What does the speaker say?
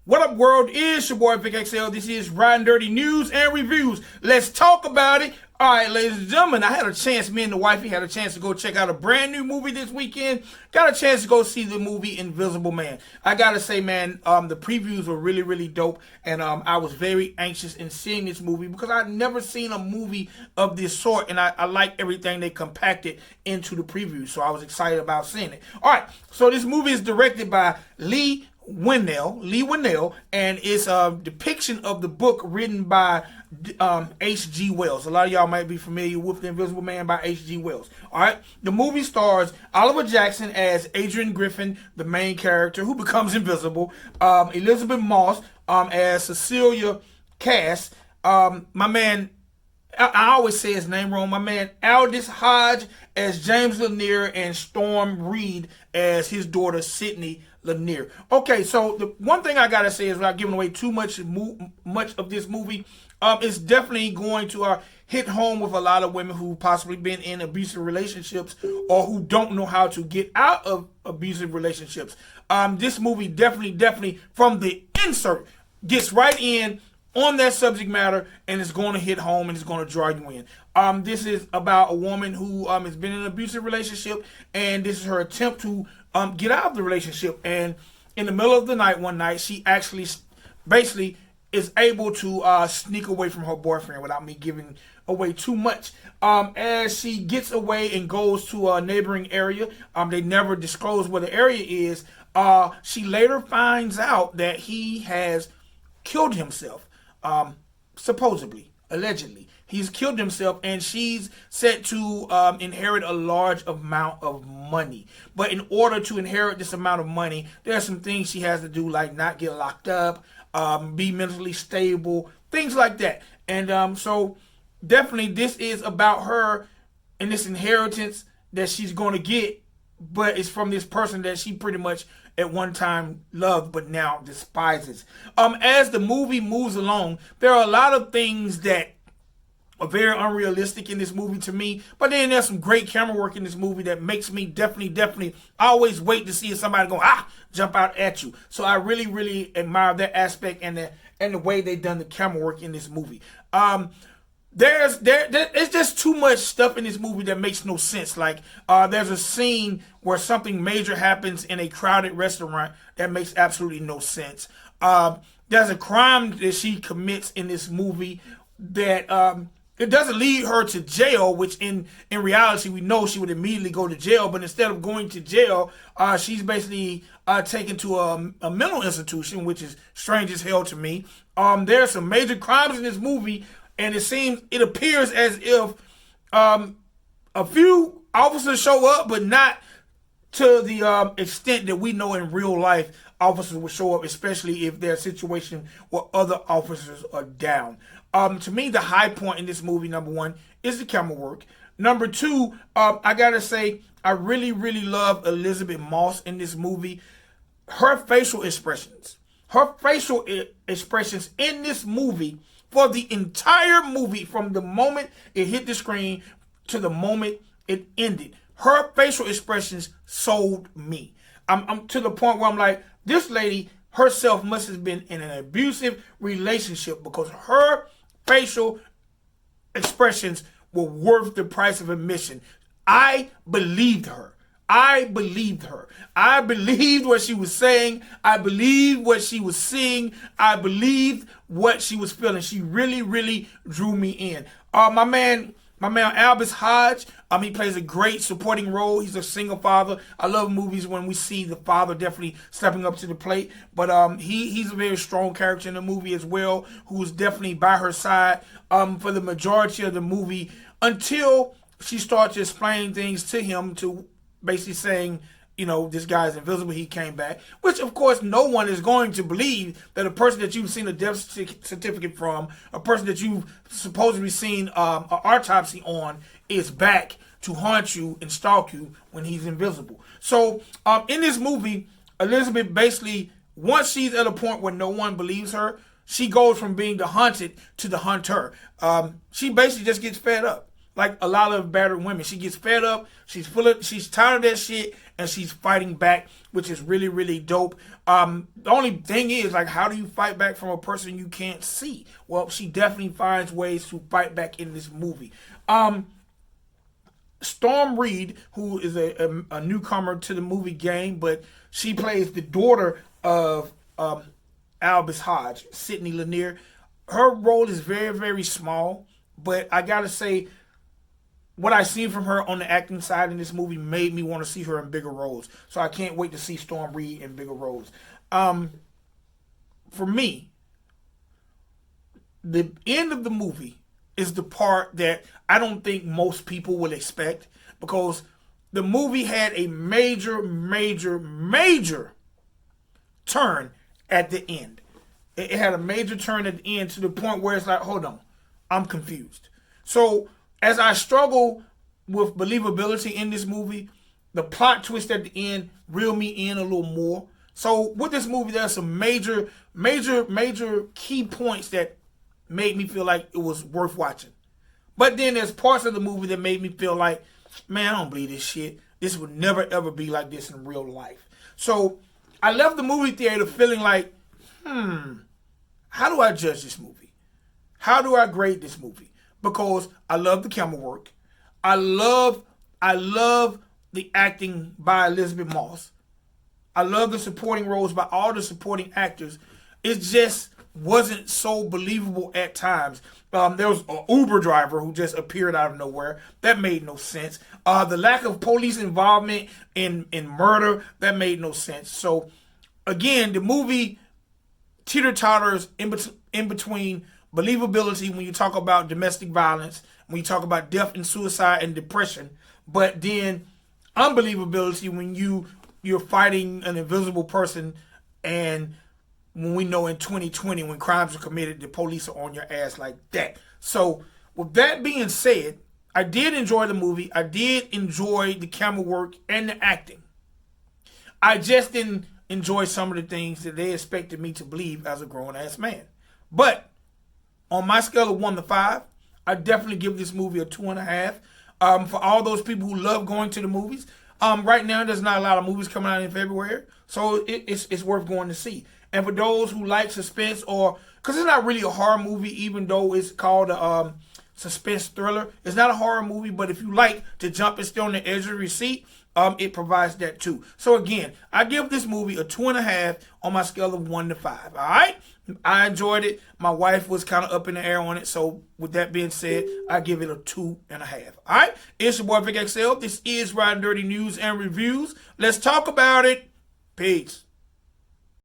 What up, world? It's your boy Vic XL. This is Riding Dirty News and Reviews. Let's talk about it. All right, ladies and gentlemen, I had a chance, me and the wifey had a chance to go check out a brand new movie this weekend. Got a chance to go see the movie Invisible Man. I gotta say, man, the previews were really, really dope, and I was very anxious in seeing this movie because I'd never seen a movie of this sort, and I like everything they compacted into the preview, so I was excited about seeing it. All right, so this movie is directed by Lee Winnell, and it's a depiction of the book written by H.G. Wells. A lot of y'all might be familiar with The Invisible Man by H.G. Wells. All right, the movie stars Oliver Jackson as Adrian Griffin, the main character who becomes invisible. Elisabeth Moss as Cecilia Cass. My man, I always say his name wrong. My man Aldis Hodge as James Lanier, and Storm Reed as his daughter Sydney Lanier. Okay, so the one thing I gotta say is, without giving away too much of this movie, it's definitely going to hit home with a lot of women who possibly been in abusive relationships or who don't know how to get out of abusive relationships. This movie definitely from the insert gets right in on that subject matter, and it's going to hit home and it's going to draw you in. This is about a woman who has been in an abusive relationship, and this is her attempt to get out of the relationship. And in the middle of the night, one night, she actually basically is able to sneak away from her boyfriend without me giving away too much. As she gets away and goes to a neighboring area, they never disclose where the area is. She later finds out that he has killed himself. Supposedly, allegedly, he's killed himself, and she's set to inherit a large amount of money. But in order to inherit this amount of money, there are some things she has to do, like not get locked up, be mentally stable, things like that. And so definitely this is about her and this inheritance that she's going to get, but it's from this person that she pretty much at one time loved but now despises. As the movie moves along, there are a lot of things that are very unrealistic in this movie to me, but then there's some great camera work in this movie that makes me definitely I always wait to see if somebody go jump out at you. So I really admire that aspect and the way they done the camera work in this movie. It's just too much stuff in this movie that makes no sense. Like there's a scene where something major happens in a crowded restaurant that makes absolutely no sense. There's a crime that she commits in this movie that it doesn't lead her to jail, which in reality we know she would immediately go to jail, but instead of going to jail, she's basically taken to a mental institution, which is strange as hell to me. There are some major crimes in this movie, and it appears as if a few officers show up, but not to the extent that we know in real life officers will show up, especially if they're a situation where other officers are down. To me, the high point in this movie, number one, is the camera work. Number two, I gotta say, I really love Elisabeth Moss in this movie. Her facial expressions in this movie, for the entire movie, from the moment it hit the screen to the moment it ended, her facial expressions sold me. I'm to the point where I'm like, this lady herself must have been in an abusive relationship, because her facial expressions were worth the price of admission. I believed her. I believed what she was saying. I believed what she was seeing. I believed what she was feeling. She really drew me in. My man Aldis Hodge, he plays a great supporting role. He's a single father. I love movies when we see the father definitely stepping up to the plate. But he's a very strong character in the movie as well, who's definitely by her side for the majority of the movie, until she starts explaining things to him, to basically saying, this guy's invisible, he came back. Which, of course, no one is going to believe that a person that you've seen a death certificate from, a person that you've supposedly seen an autopsy on, is back to haunt you and stalk you when he's invisible. So, in this movie, Elisabeth basically, once she's at a point where no one believes her, she goes from being the haunted to the hunter. She basically just gets fed up. Like a lot of battered women, she gets fed up. She's tired of that shit, and she's fighting back, which is really, really dope. The only thing is, like, how do you fight back from a person you can't see? Well, she definitely finds ways to fight back in this movie. Storm Reed, who is a newcomer to the movie game, but she plays the daughter of Aldis Hodge, Sydney Lanier. Her role is very, very small, but I gotta say, what I seen from her on the acting side in this movie made me want to see her in bigger roles. So I can't wait to see Storm Reed in bigger roles. For me, the end of the movie is the part that I don't think most people will expect, because the movie had a major, major, major turn at the end. It had a major turn at the end to the point where it's like, hold on, I'm confused. So as I struggle with believability in this movie, the plot twist at the end reeled me in a little more. So with this movie, there's some major, major, major key points that made me feel like it was worth watching. But then there's parts of the movie that made me feel like, man, I don't believe this shit. This would never, ever be like this in real life. So I left the movie theater feeling like, how do I judge this movie? How do I grade this movie? Because I love the camera work. I love the acting by Elisabeth Moss. I love the supporting roles by all the supporting actors. It just wasn't so believable at times. There was an Uber driver who just appeared out of nowhere. That made no sense. The lack of police involvement in murder, that made no sense. So, again, the movie teeter-totters in between believability when you talk about domestic violence, when you talk about death and suicide and depression, but then unbelievability when you're fighting an invisible person, and when we know in 2020 when crimes are committed, the police are on your ass like that. So with that being said, I did enjoy the movie. I did enjoy the camera work and the acting. I just didn't enjoy some of the things that they expected me to believe as a grown-ass man. But on my scale of 1 to 5, I definitely give this movie a 2.5. For all those people who love going to the movies, right now there's not a lot of movies coming out in February, so it's worth going to see. And for those who like suspense, or because it's not really a horror movie, even though it's called a suspense thriller, it's not a horror movie. But if you like to jump and stay on the edge of your seat, it provides that too. So again, I give this movie a 2.5 on my scale of 1 to 5. All right, I enjoyed it. My wife was kind of up in the air on it. So with that being said, I give it a 2.5. All right, it's your boy Vic XL. This is Riding Dirty News and Reviews. Let's talk about it. Peace.